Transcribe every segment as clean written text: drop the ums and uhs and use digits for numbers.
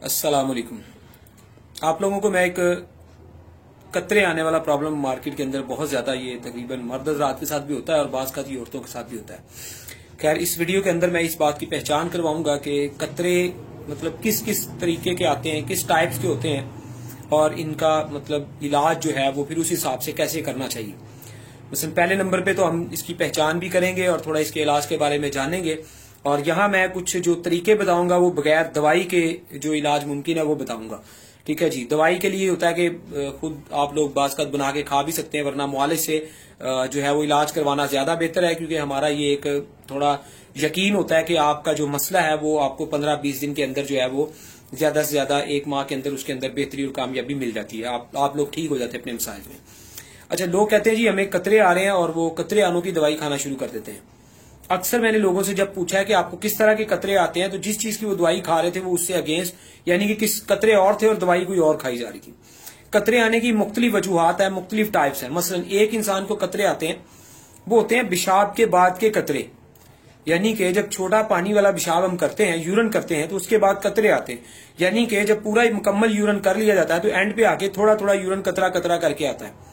अस्सलाम वालेकुम। आप लोगों को मैं एक कतरे आने वाला प्रॉब्लम मार्केट के अंदर बहुत ज्यादा, ये तकरीबन मर्द हज़रात के साथ भी होता है और बाज़ का औरतों के साथ भी होता है। खैर, इस वीडियो के अंदर मैं इस बात की पहचान करवाऊंगा कि कतरे मतलब किस किस तरीके के आते हैं, किस टाइप्स के होते हैं और इनका मतलब इलाज जो है वो फिर उस हिसाब से कैसे करना चाहिए। मसलन पहले नंबर पे तो हम इसकी पहचान भी करेंगे और थोड़ा इसके इलाज के बारे में जानेंगे। और यहाँ मैं कुछ जो तरीके बताऊंगा वो बगैर दवाई के जो इलाज मुमकिन है वो बताऊंगा। ठीक है जी। दवाई के लिए होता है कि खुद आप लोग बाज़ बना के खा भी सकते हैं, वरना मुआलिज से जो है वो इलाज करवाना ज्यादा बेहतर है, क्योंकि हमारा ये एक थोड़ा यकीन होता है कि आपका जो मसला है वो आपको 15-20 दिन के अंदर जो है वो ज्यादा से ज्यादा 1 माह के अंदर उसके अंदर बेहतरी और कामयाबी मिल जाती है। आप लोग ठीक हो जाते हैं अपने मसाइल में। अच्छा, लोग कहते हैं जी हमें कतरे आ रहे हैं और वो कतरे आनों की दवाई खाना शुरू कर देते हैं। अक्सर मैंने लोगों से जब पूछा है कि आपको किस तरह के कतरे आते हैं, तो जिस चीज की वो दवाई खा रहे थे वो उससे अगेंस्ट, यानी कि किस कतरे और थे और दवाई कोई और खाई जा रही थी। कतरे आने की मुख्तलिफ वजूहात है, मुख्तलिफ टाइप्स है। मसलन एक इंसान को कतरे आते हैं, वो होते हैं पेशाब के बाद के कतरे, यानी कि जब छोटा पानी वाला पेशाब हम करते हैं, यूरन करते हैं, तो उसके बाद कतरे आते हैं। यानी कि जब पूरा मुकम्मल यूरन कर लिया जाता है तो एंड पे आके थोड़ा थोड़ा यूरन कतरा कतरा करके आता है।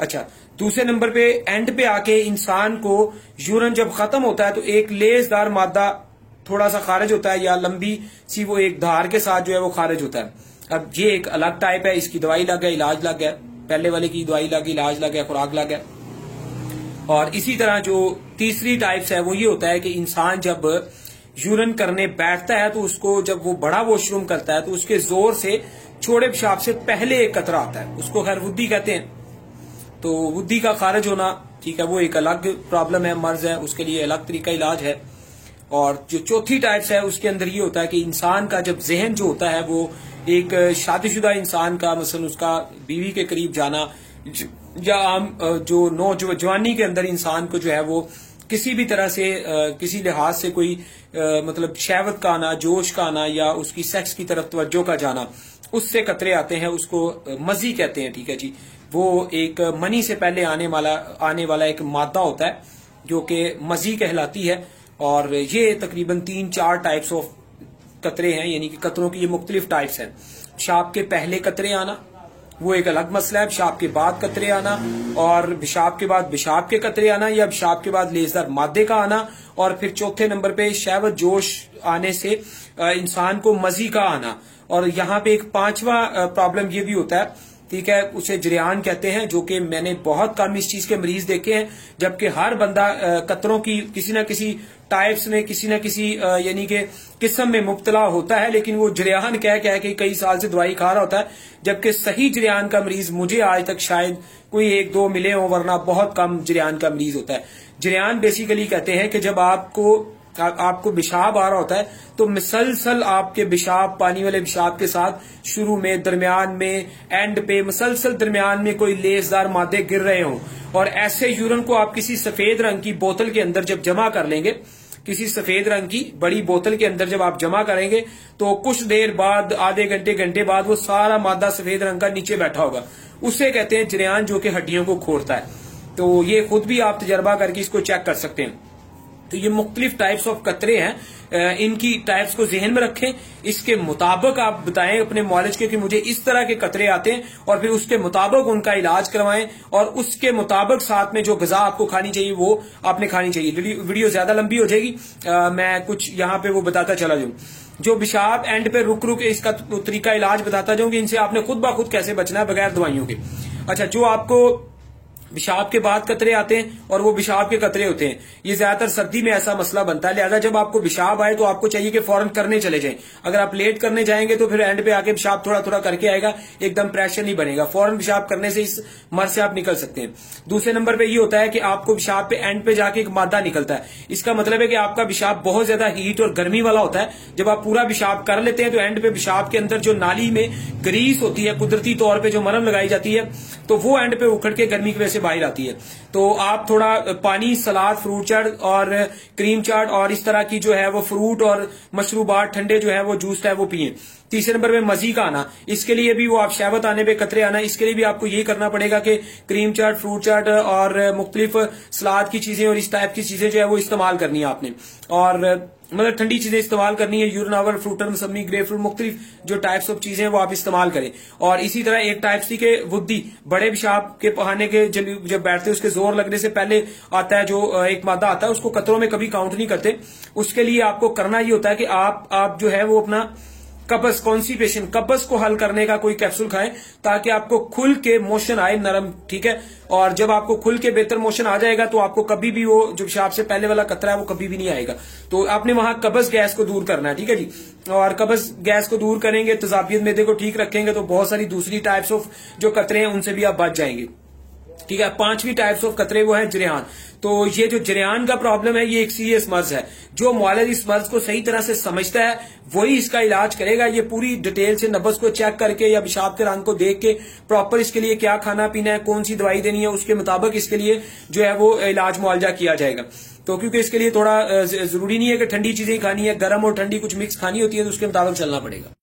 अच्छा, दूसरे नंबर पे एंड पे आके इंसान को यूरन जब खत्म होता है तो एक लेसदार मादा थोड़ा सा खारिज होता है, या लंबी सी वो एक धार के साथ जो है वो खारिज होता है। अब ये एक अलग टाइप है, इसकी दवाई लग गया, इलाज लग गया। पहले वाले की दवाई लग गई, इलाज लग गया, खुराक लग गया। और इसी तरह जो तीसरी टाइप्स है वो ये होता है कि इंसान जब यूरन करने बैठता है तो उसको जब वो बड़ा वॉशरूम करता है तो उसके जोर से छोटे पेशाब से पहले एक कतरा आता है, उसको खैर वुद्दी कहते हैं। तो वुद्दी का खारिज होना, ठीक है, वो एक अलग प्रॉब्लम है, मर्ज है, उसके लिए अलग तरीका इलाज है। और जो चौथी टाइप्स है उसके अंदर ये होता है कि इंसान का जब जहन जो होता है वो एक शादीशुदा इंसान का, मसलन उसका बीवी के करीब जाना, या आम जो नौजवानी के अंदर इंसान को जो है वो किसी भी तरह से किसी लिहाज से कोई मतलब शहवत का आना, जोश का आना, या उसकी सेक्स की तरफ तवज्जो का जाना, उससे कतरे आते हैं। उसको मजी कहते हैं। ठीक है जी। वो एक मनी से पहले आने वाला एक मादा होता है जो कि मजी कहलाती है। और ये तकरीबन 3-4 टाइप्स ऑफ कतरे हैं, यानी कि कतरों की ये मुख्तलिफ टाइप्स हैं। पेशाब के पहले कतरे आना वो एक अलग मसला है, पेशाब के बाद कतरे आना, और पेशाब के बाद पेशाब के कतरे आना, या पेशाब के बाद लेजदार मादे का आना, और फिर चौथे नंबर पे शहवत जोश आने से इंसान को मजी का आना। और यहाँ पे एक पांचवा प्रॉब्लम ये भी होता है, ठीक है, उसे जरियान कहते हैं, जो कि मैंने बहुत कम इस चीज के मरीज देखे हैं, जबकि हर बंदा कतरों की किसी न किसी टाइप्स में, किसी न किसी यानी कि किस्म में मुब्तला होता है, लेकिन वो जरियान कह के कई साल से दवाई खा रहा होता है। जबकि सही जरियान का मरीज मुझे आज तक शायद कोई 1-2 मिले हो, वरना बहुत कम जरियान का मरीज होता है। जरियान बेसिकली कहते हैं कि जब आपको पेशाब आ रहा होता है तो मुसलसल आपके पेशाब पानी वाले पेशाब के साथ शुरू में, दरमियान में, एंड पे मुसलसल दरमियान में कोई लेसदार मादे गिर रहे हों। और ऐसे यूरन को आप किसी सफेद रंग की बोतल के अंदर जब जमा कर लेंगे, किसी सफेद रंग की बड़ी बोतल के अंदर जब आप जमा करेंगे तो कुछ देर बाद, आधे घंटे बाद वो सारा मादा सफेद रंग का नीचे बैठा होगा। उसे कहते हैं जरियान, जो कि हड्डियों को खोड़ता है। तो ये खुद भी आप तजर्बा करके इसको चेक कर सकते हैं। तो ये मुख्तलिफ टाइप्स ऑफ कतरे हैं, इनकी टाइप्स को जहन में रखें। इसके मुताबिक आप बताएं अपने मौलिज के कि मुझे इस तरह के कतरे आते हैं, और फिर उसके मुताबिक उनका इलाज करवाएं, और उसके मुताबिक साथ में जो गजा आपको खानी चाहिए वो आपने खानी चाहिए। वीडियो ज्यादा लंबी हो जाएगी, मैं कुछ यहाँ पे वो बताता चला जाऊं। जो पेशाब एंड पे रुक इसका तरीका इलाज बताता जाऊंगी, इनसे आपने खुद ब खुद कैसे बचना है बगैर दवाइयों के। अच्छा, जो आपको पेशाब के बाद कतरे आते हैं और वो पेशाब के कतरे होते हैं, ये ज्यादातर सर्दी में ऐसा मसला बनता है। लिहाजा जब आपको पेशाब आए तो आपको चाहिए कि फौरन करने चले जाएं। अगर आप लेट करने जाएंगे तो फिर एंड पे आके पेशाब थोड़ा थोड़ा करके आएगा, एकदम प्रेशर नहीं बनेगा। फौरन पेशाब करने से इस मर्ज से आप निकल सकते हैं। दूसरे नंबर पे ये होता है कि आपको पेशाब पे एंड पे जाके एक मादा निकलता है। इसका मतलब है कि आपका पेशाब बहुत ज्यादा हीट और गर्मी वाला होता है। जब आप पूरा पेशाब कर लेते हैं तो एंड पे पेशाब के अंदर जो नाली में ग्रीस होती है, कुदरती तौर पर जो मरहम लगाई जाती है, तो वो एंड पे उखड़ के गर्मी की वजह से बाहर आती है। तो आप थोड़ा पानी, सलाद, फ्रूट चाट और क्रीम चाट और इस तरह की जो है वो फ्रूट और मशरूबात, ठंडे जो है वो जूस है वो पिए। तीसरे नंबर पे मजी का आना, इसके लिए भी वो आप शहवत आने पे कतरे आना, इसके लिए भी आपको यही करना पड़ेगा कि क्रीम चाट, फ्रूट चाट और मुख्तलिफ सलाद की चीजें और इस टाइप की चीजें जो है वो इस्तेमाल करनी है आपने। और मतलब ठंडी चीजें इस्तेमाल करनी है, यूरिनावर, फ्रूटर, मौसमी, ग्रेप फ्रूट, मुख्तलिफ जो टाइप्स ऑफ चीजें हैं वो आप इस्तेमाल करें। और इसी तरह एक टाइप सी के वुद्दी, बड़े पेशाब के बहाने के जब बैठते हैं उसके जोर लगने से पहले आता है जो एक मादा आता है, उसको कतरों में कभी काउंट नहीं करते। उसके लिए आपको करना ये होता है कि आप जो है वो अपना कब्ज, कॉन्स्टिपेशन, कब्ज को हल करने का कोई कैप्सूल खाएं ताकि आपको खुल के मोशन आए नरम, ठीक है। और जब आपको खुल के बेहतर मोशन आ जाएगा तो आपको कभी भी वो जो पेशाब से पहले वाला कतरा है वो कभी भी नहीं आएगा। तो आपने वहां कब्ज गैस को दूर करना है, ठीक है जी। और कब्ज गैस को दूर करेंगे, तेजाबियत मैदे को ठीक रखेंगे तो बहुत सारी दूसरी टाइप्स ऑफ जो कतरे हैं उनसे भी आप बच जाएंगे, ठीक है। 5वीं टाइप्स ऑफ कतरे वो है जरियान। तो ये जो जरियान का प्रॉब्लम है ये एक सीरियस मर्ज है। जो मुआलिज इस मर्ज को सही तरह से समझता है वही इसका इलाज करेगा। ये पूरी डिटेल से नब्ज को चेक करके या पेशाब के रंग को देख के प्रॉपर इसके लिए क्या खाना पीना है, कौन सी दवाई देनी है, उसके मुताबिक इसके लिए जो है वो इलाज मुआवजा किया जाएगा। तो क्योंकि इसके लिए थोड़ा जरूरी नहीं है कि ठंडी चीजें खानी है, गर्म और ठंडी कुछ मिक्स खानी होती है, तो उसके मुताबिक चलना पड़ेगा।